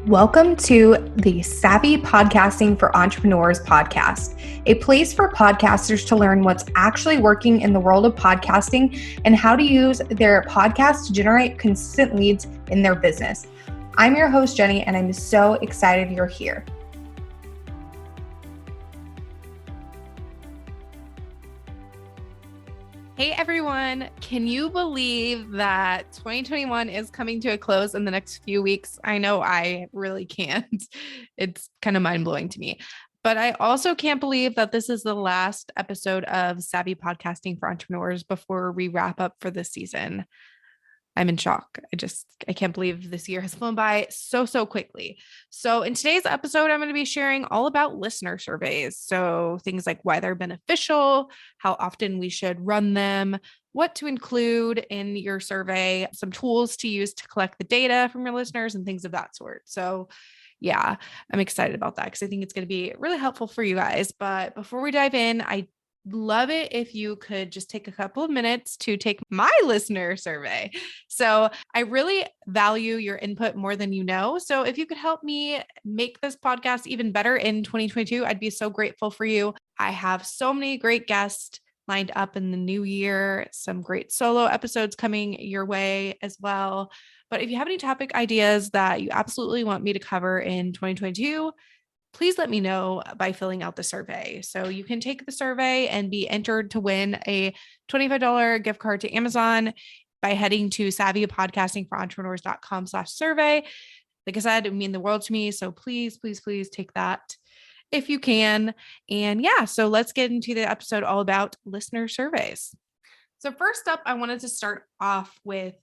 Welcome to the Savvy Podcasting for Entrepreneurs podcast, a place for podcasters to learn what's actually working in the world of podcasting and how to use their podcast to generate consistent leads in their business. I'm your host, Jenny, and I'm so excited you're here. Hey everyone, can you believe that 2021 is coming to a close in the next few weeks? I know I really can't. It's kind of mind-blowing to me. But I also can't believe that this is the last episode of Savvy Podcasting for Entrepreneurs before we wrap up for this season. I'm in shock. I can't believe this year has flown by so quickly. So in today's episode, I'm going to be sharing all about listener surveys. So things like why they're beneficial, how often we should run them, what to include in your survey, some tools to use to collect the data from your listeners and things of that sort. So yeah, I'm excited about that because I think it's going to be really helpful for you guys. But before we dive in, I love it if you could just take a couple of minutes to take my listener survey. So I really value your input more than you know. So if you could help me make this podcast even better in 2022, I'd be so grateful for you. I have so many great guests lined up in the new year, some great solo episodes coming your way as well. But if you have any topic ideas that you absolutely want me to cover in 2022, please let me know by filling out the survey. So you can take the survey and be entered to win a $25 gift card to Amazon by heading to savvypodcastingforentrepreneurs.com/survey. Like I said, it would mean the world to me. So please take that if you can. And yeah, so let's get into the episode all about listener surveys. So first up, I wanted to start off with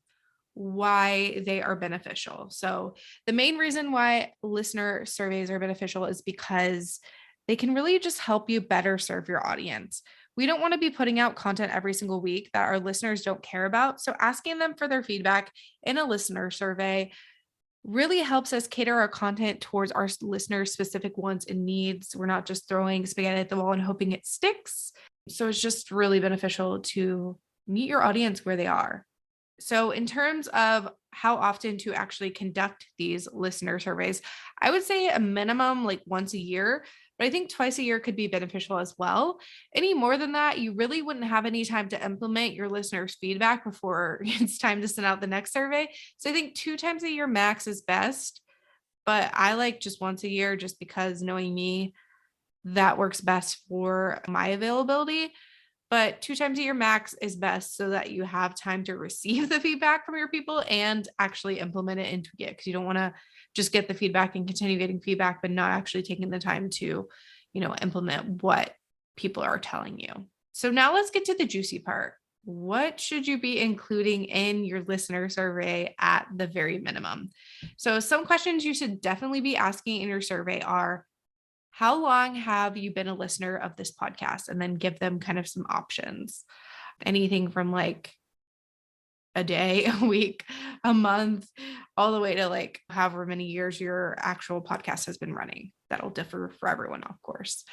why they are beneficial. So the main reason why listener surveys are beneficial is because they can really just help you better serve your audience. We don't want to be putting out content every single week that our listeners don't care about. So asking them for their feedback in a listener survey really helps us cater our content towards our listeners' specific wants and needs. We're not just throwing spaghetti at the wall and hoping it sticks. So it's just really beneficial to meet your audience where they are. So in terms of how often to actually conduct these listener surveys, I would say a minimum like once a year, but I think twice a year could be beneficial as well. Any more than that, you really wouldn't have any time to implement your listeners' feedback before it's time to send out the next survey. So I think 2 times a year max is best, but I like just once a year just because knowing me, that works best for my availability. But 2 times a year max is best so that you have time to receive the feedback from your people and actually implement it into it. Because you don't want to just get the feedback and continue getting feedback, but not actually taking the time to, implement what people are telling you. So now let's get to the juicy part. What should you be including in your listener survey at the very minimum? So some questions you should definitely be asking in your survey are, how long have you been a listener of this podcast? And then give them kind of some options. Anything from like a day, a week, a month, all the way to like however many years your actual podcast has been running. That'll differ for everyone, of course.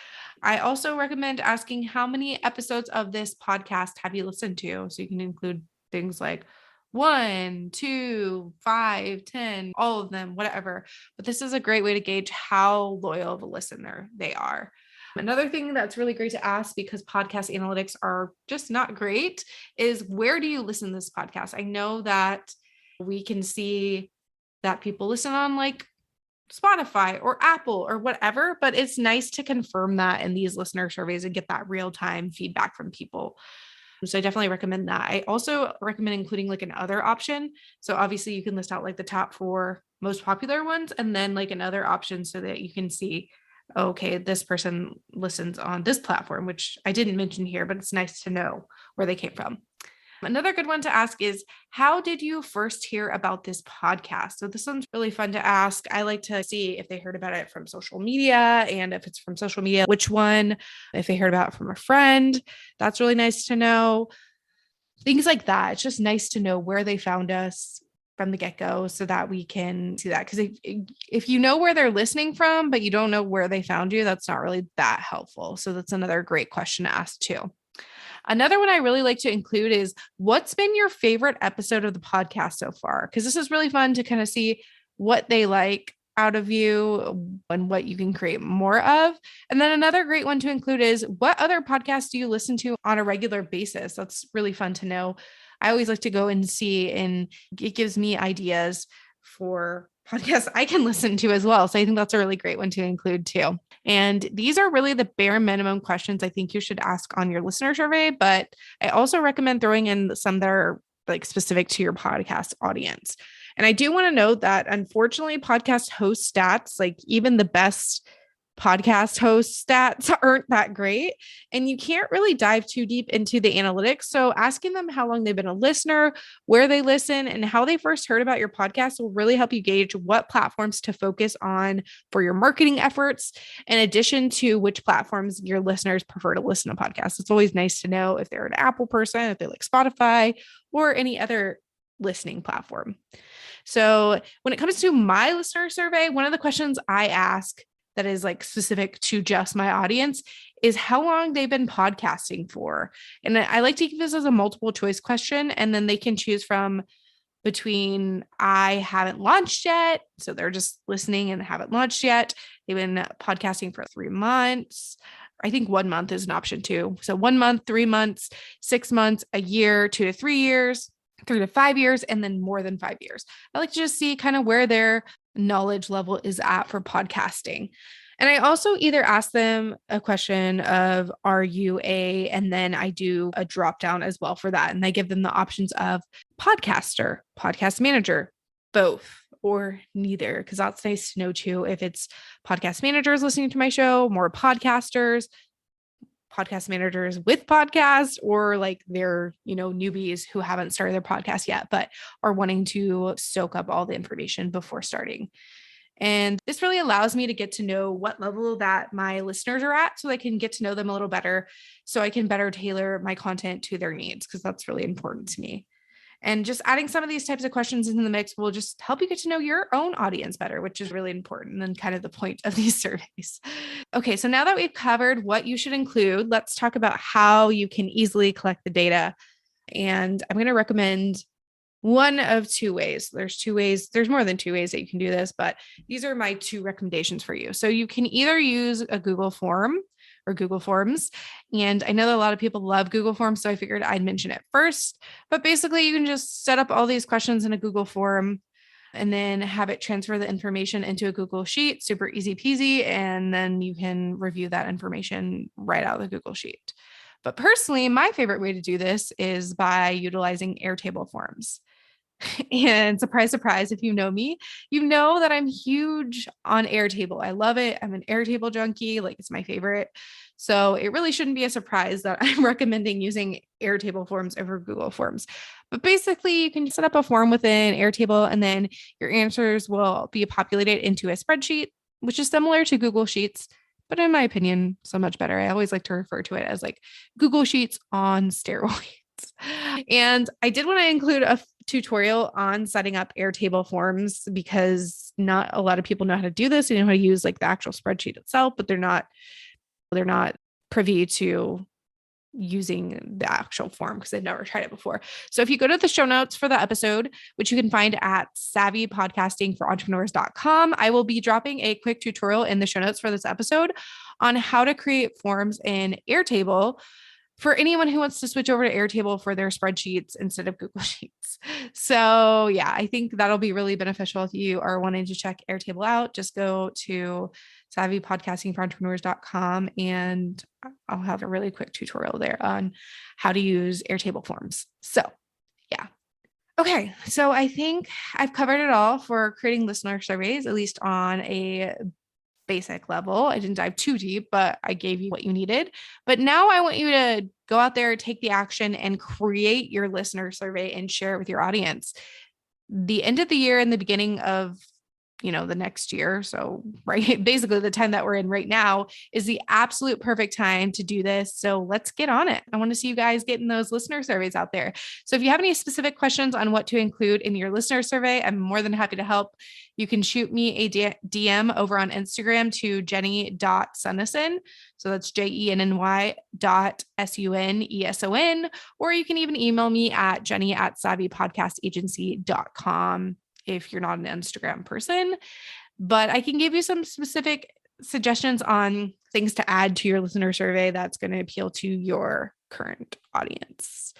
I also recommend asking how many episodes of this podcast have you listened to? So you can include things like 1, 2, 5, 10, all of them, whatever. But this is a great way to gauge how loyal of a listener they are. Another thing that's really great to ask, because podcast analytics are just not great, is where do you listen to this podcast? I know that we can see that people listen on like Spotify or Apple or whatever, but it's nice to confirm that in these listener surveys and get that real-time feedback from people. So I definitely recommend that. I also recommend including like an other option. So obviously you can list out like the top 4 most popular ones and then like another option so that you can see, okay, this person listens on this platform, which I didn't mention here, but it's nice to know where they came from. Another good one to ask is, how did you first hear about this podcast? So this one's really fun to ask. I like to see if they heard about it from social media, and if it's from social media, which one. If they heard about it from a friend, that's really nice to know. Things like that. It's just nice to know where they found us from the get-go so that we can see that. Because if you know where they're listening from, but you don't know where they found you, that's not really that helpful. So that's another great question to ask too. Another one I really like to include is, what's been your favorite episode of the podcast so far? Because this is really fun to kind of see what they like. out of you and what you can create more of. And then another great one to include is, what other podcasts do you listen to on a regular basis? That's really fun to know. I always like to go and see, and it gives me ideas for podcasts I can listen to as well. So I think that's a really great one to include too. And these are really the bare minimum questions I think you should ask on your listener survey. But I also recommend throwing in some that are like specific to your podcast audience. And I do want to note that unfortunately, podcast host stats, like even the best podcast host stats, aren't that great. And you can't really dive too deep into the analytics. So asking them how long they've been a listener, where they listen, and how they first heard about your podcast will really help you gauge what platforms to focus on for your marketing efforts, in addition to which platforms your listeners prefer to listen to podcasts. It's always nice to know if they're an Apple person, if they like Spotify or any other listening platform. So when it comes to my listener survey, one of the questions I ask that is like specific to just my audience is how long they've been podcasting for. And I like to keep this as a multiple choice question, and then they can choose from between I haven't launched yet, so they're just listening and haven't launched yet. They've been podcasting for 3 months. I think 1 month is an option too. So 1 month, 3 months, 6 months, a year, 2 to 3 years, 3 to 5 years, and then more than 5 years. I like to just see kind of where their knowledge level is at for podcasting. And I also either ask them a question of, are you a, and then I do a drop down as well for that. And I give them the options of podcaster, podcast manager, both, or neither, because that's nice to know too. If it's podcast managers listening to my show, more podcasters, podcast managers with podcasts, or like they're, newbies who haven't started their podcast yet, but are wanting to soak up all the information before starting. And this really allows me to get to know what level that my listeners are at, so I can get to know them a little better, so I can better tailor my content to their needs, because that's really important to me. And just adding some of these types of questions into the mix will just help you get to know your own audience better, which is really important and kind of the point of these surveys. Okay, so now that we've covered what you should include, let's talk about how you can easily collect the data. And I'm going to recommend one of 2 ways. There's 2 ways. There's more than 2 ways that you can do this, but these are my 2 recommendations for you. So you can either use a Google form or Google Forms. And I know that a lot of people love Google Forms, so I figured I'd mention it first. But basically, you can just set up all these questions in a Google form and then have it transfer the information into a Google Sheet, super easy peasy. And then you can review that information right out of the Google Sheet. But personally, my favorite way to do this is by utilizing Airtable forms. And surprise, surprise, if you know me, you know that I'm huge on Airtable. I love it. I'm an Airtable junkie. Like, it's my favorite. So it really shouldn't be a surprise that I'm recommending using Airtable forms over Google Forms. But basically, you can set up a form within Airtable, and then your answers will be populated into a spreadsheet, which is similar to Google Sheets, but in my opinion, so much better. I always like to refer to it as like Google Sheets on steroids. And I did want to include a tutorial on setting up Airtable forms, because not a lot of people know how to do this. They know how to use like the actual spreadsheet itself, but they're not privy to using the actual form because they've never tried it before. So if you go to the show notes for the episode, which you can find at savvypodcastingforentrepreneurs.com, I will be dropping a quick tutorial in the show notes for this episode on how to create forms in Airtable for anyone who wants to switch over to Airtable for their spreadsheets instead of Google Sheets. So yeah, I think that'll be really beneficial if you are wanting to check Airtable out. Just go to savvypodcastingforentrepreneurs.com and I'll have a really quick tutorial there on how to use Airtable forms. So yeah. Okay. So I think I've covered it all for creating listener surveys, at least on a basic level. I didn't dive too deep, but I gave you what you needed. But now I want you to go out there, take the action, and create your listener survey and share it with your audience. The end of the year and the beginning of the next year. So right, basically the time that we're in right now is the absolute perfect time to do this. So let's get on it. I want to see you guys getting those listener surveys out there. So if you have any specific questions on what to include in your listener survey, I'm more than happy to help. You can shoot me a DM over on Instagram to Jenny.Suneson. So that's JENNY.SUNESON, or you can even email me at Jenny@savvypodcastagency.com. If you're not an Instagram person. but I can give you some specific suggestions on things to add to your listener survey that's going to appeal to your current audience.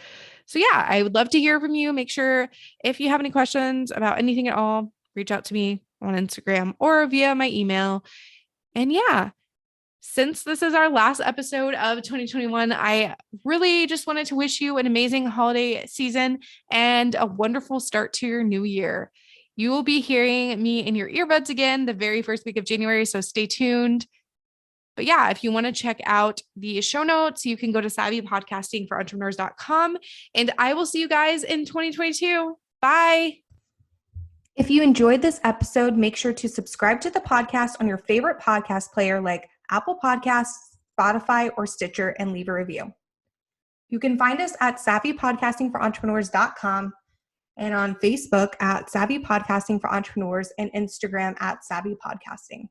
So yeah, I would love to hear from you. Make sure if you have any questions about anything at all, reach out to me on Instagram or via my email. And yeah, since this is our last episode of 2021, I really just wanted to wish you an amazing holiday season and a wonderful start to your new year. You will be hearing me in your earbuds again the very first week of January, so stay tuned. But yeah, if you want to check out the show notes, you can go to savvypodcastingforentrepreneurs.com. And I will see you guys in 2022. Bye. If you enjoyed this episode, make sure to subscribe to the podcast on your favorite podcast player like Apple Podcasts, Spotify, or Stitcher, and leave a review. You can find us at savvypodcastingforentrepreneurs.com and on Facebook at Savvy Podcasting for Entrepreneurs and Instagram at Savvy Podcasting.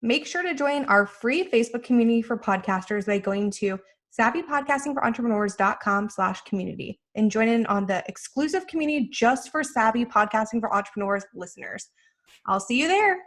Make sure to join our free Facebook community for podcasters by going to savvypodcastingforentrepreneurs.com/community and join in on the exclusive community just for Savvy Podcasting for Entrepreneurs listeners. I'll see you there.